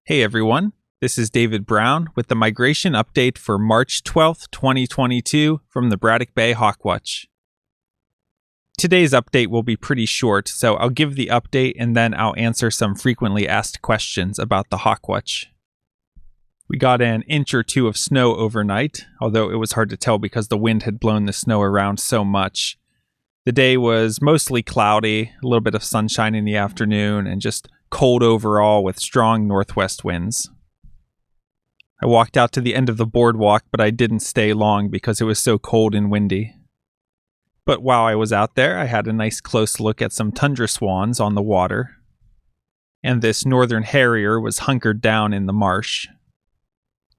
Hey everyone, this is David Brown with the migration update for March 12th, 2022 from the Braddock Bay Hawk Watch. Today's update will be pretty short, so I'll give the update and then I'll answer some frequently asked questions about the Hawk Watch. We got an inch or two of snow overnight, although it was hard to tell because the wind had blown the snow around so much. The day was mostly cloudy, a little bit of sunshine in the afternoon, and just cold overall with strong northwest winds. I walked out to the end of the boardwalk, but I didn't stay long because it was so cold and windy. But while I was out there, I had a nice close look at some Tundra Swans on the water. And this northern Harrier was hunkered down in the marsh.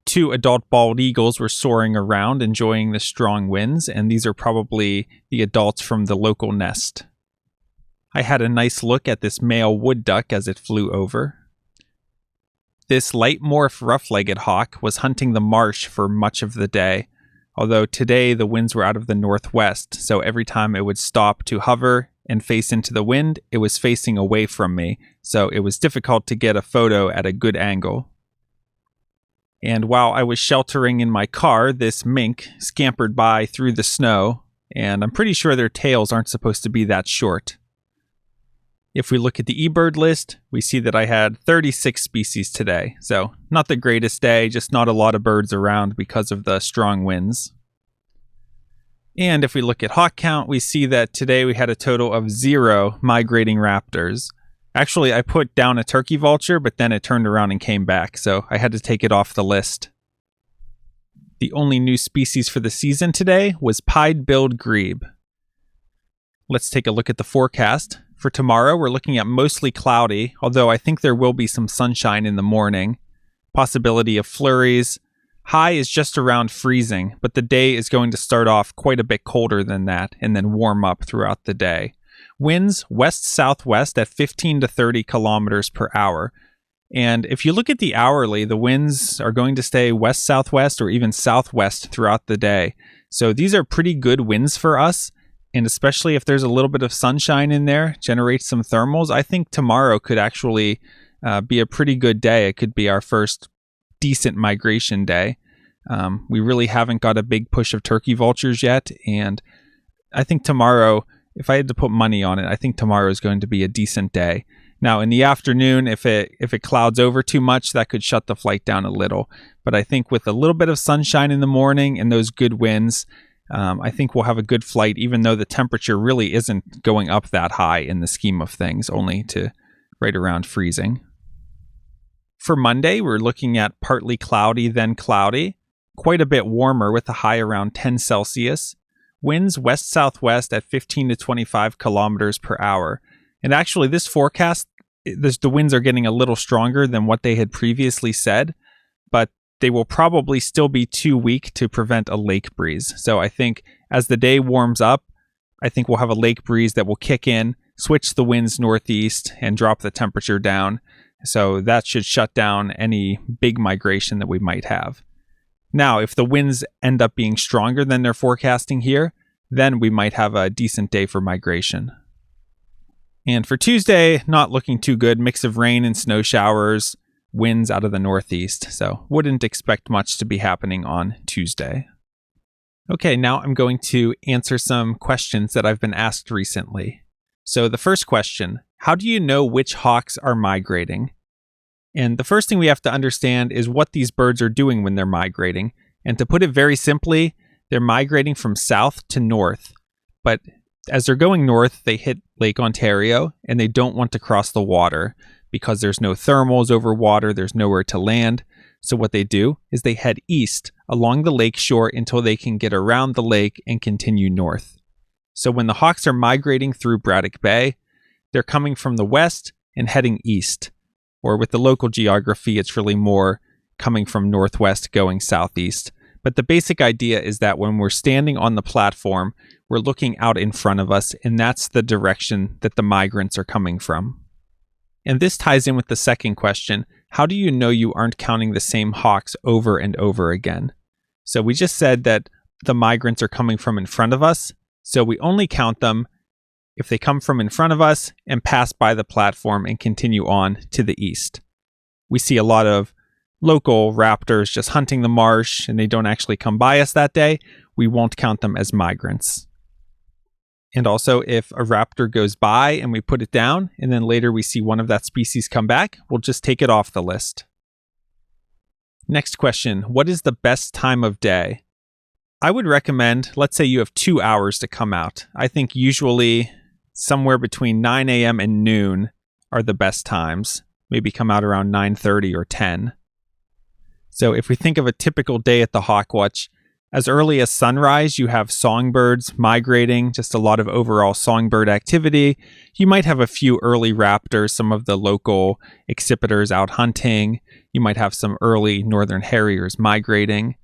2 adult bald eagles were soaring around, enjoying the strong winds, and these are probably the adults from the local nest. I had a nice look at this male wood duck as it flew over. This light morph rough-legged hawk was hunting the marsh for much of the day, although today the winds were out of the northwest, so every time it would stop to hover and face into the wind, it was facing away from me, so it was difficult to get a photo at a good angle. And while I was sheltering in my car, this mink scampered by through the snow, and I'm pretty sure their tails aren't supposed to be that short. If we look at the eBird list, we see that I had 36 species today, so not the greatest day, just not a lot of birds around because of the strong winds. And if we look at HawkCount, we see that today we had a total of 0 migrating raptors. Actually, I put down a turkey vulture, but then it turned around and came back, so I had to take it off the list. The only new species for the season today was pied-billed grebe. Let's take a look at the forecast. For tomorrow, we're looking at mostly cloudy, although I think there will be some sunshine in the morning. Possibility of flurries. High is just around freezing, but the day is going to start off quite a bit colder than that and then warm up throughout the day. Winds west-southwest at 15 to 30 kilometers per hour. And if you look at the hourly, the winds are going to stay west-southwest or even southwest throughout the day. So these are pretty good winds for us. And especially if there's a little bit of sunshine in there, generate some thermals, I think tomorrow could actually be a pretty good day. It could be our first decent migration day. We really haven't got a big push of turkey vultures yet. And I think tomorrow, if I had to put money on it, I think tomorrow is going to be a decent day. Now, in the afternoon, if it clouds over too much, that could shut the flight down a little. But I think with a little bit of sunshine in the morning and those good winds, I think we'll have a good flight, even though the temperature really isn't going up that high in the scheme of things, only to right around freezing. For Monday, we're looking at partly cloudy, then cloudy, quite a bit warmer with a high around 10 Celsius. Winds west-southwest at 15 to 25 kilometers per hour. And actually, this forecast, the winds are getting a little stronger than what they had previously said, but they will probably still be too weak to prevent a lake breeze. So I think as the day warms up, I think we'll have a lake breeze that will kick in, switch the winds northeast, and drop the temperature down. So that should shut down any big migration that we might have. Now, if the winds end up being stronger than they're forecasting here, then we might have a decent day for migration. And for Tuesday, not looking too good. Mix of rain and snow showers. Winds out of the northeast, so wouldn't expect much to be happening on Tuesday. Okay, now I'm going to answer some questions that I've been asked recently. So the first question, how do you know which hawks are migrating? And the first thing we have to understand is what these birds are doing when they're migrating. And to put it very simply, they're migrating from south to north. But as they're going north, they hit Lake Ontario, and they don't want to cross the water, because there's no thermals over water, there's nowhere to land. So what they do is they head east along the lake shore until they can get around the lake and continue north. So when the hawks are migrating through Braddock Bay, they're coming from the west and heading east. Or with the local geography, it's really more coming from northwest going southeast. But the basic idea is that when we're standing on the platform, we're looking out in front of us, and that's the direction that the migrants are coming from. And this ties in with the second question, how do you know you aren't counting the same hawks over and over again? So we just said that the migrants are coming from in front of us, so we only count them if they come from in front of us and pass by the platform and continue on to the east. we see a lot of local raptors just hunting the marsh and they don't actually come by us that day, we won't count them as migrants. And also, if a raptor goes by and we put it down, and then later we see one of that species come back, we'll just take it off the list. Next question, what is the best time of day? I would recommend, let's say you have 2 hours to come out. I think usually somewhere between 9 a.m. and noon are the best times. Maybe come out around 9:30 or 10. So if we think of a typical day at the Hawk Watch, as early as sunrise, you have songbirds migrating, just a lot of overall songbird activity. You might have a few early raptors, some of the local accipiters out hunting. You might have some early northern harriers migrating.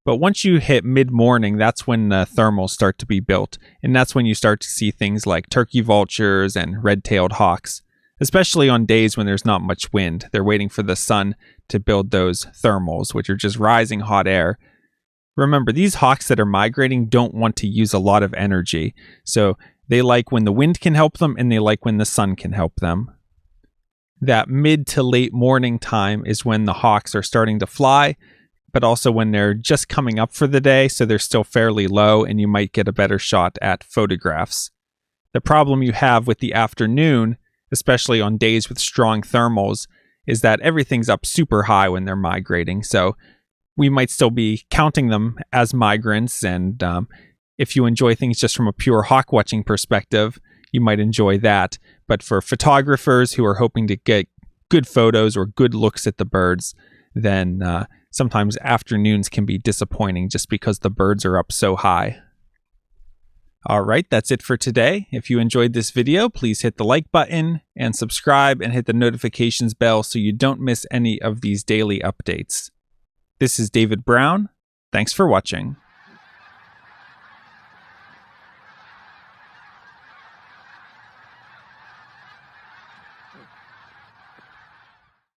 But once you hit mid-morning, that's when the thermals start to be built. And that's when you start to see things like turkey vultures and red-tailed hawks, especially on days when there's not much wind. They're waiting for the sun to build those thermals, which are just rising hot air. Remember, these hawks that are migrating don't want to use a lot of energy. So they like when the wind can help them, and they like when the sun can help them. That mid to late morning time is when the hawks are starting to fly, but also when they're just coming up for the day, so they're still fairly low, and you might get a better shot at photographs. The problem you have with the afternoon, especially on days with strong thermals, is that everything's up super high when they're migrating. So we might still be counting them as migrants, and if you enjoy things just from a pure hawk watching perspective, you might enjoy that. But for photographers who are hoping to get good photos or good looks at the birds, then sometimes afternoons can be disappointing just because the birds are up so high. All right, that's it for today. If you enjoyed this video, please hit the like button and subscribe and hit the notifications bell so you don't miss any of these daily updates. This is David Brown. Thanks for watching.